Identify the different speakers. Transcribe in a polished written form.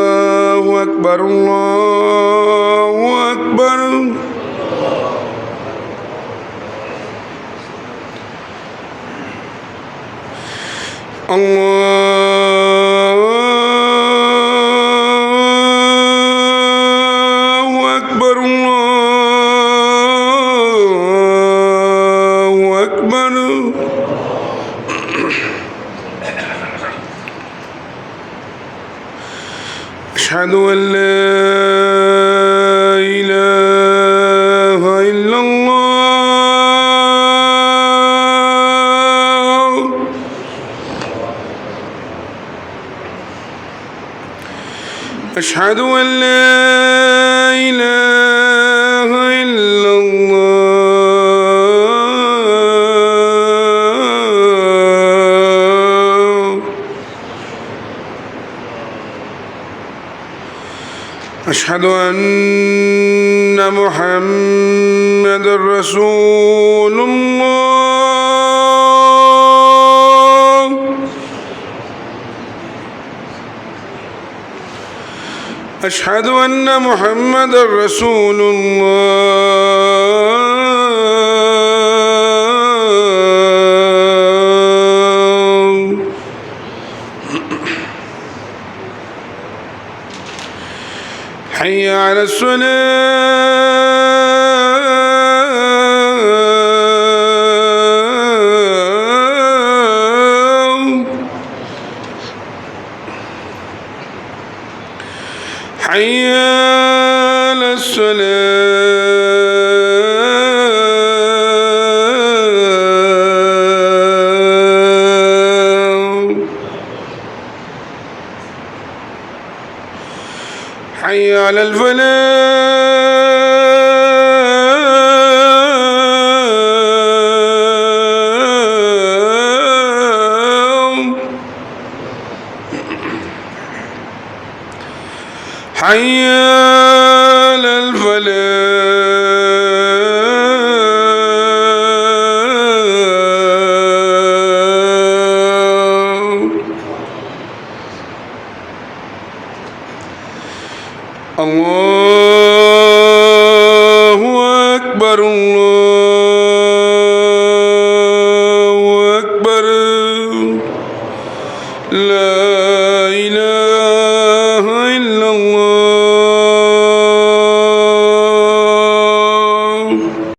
Speaker 1: الله أكبر الله أكبر الله أكبر الله أكبر أشهد أن لا إله إلا الله أشهد أن لا إله إلا الله أشهد أن محمد رسول الله أشهد أن محمد رسول الله حي على الصلاة حي على الصلاة حي على الفلاح حي على الفلاح الله أكبر الله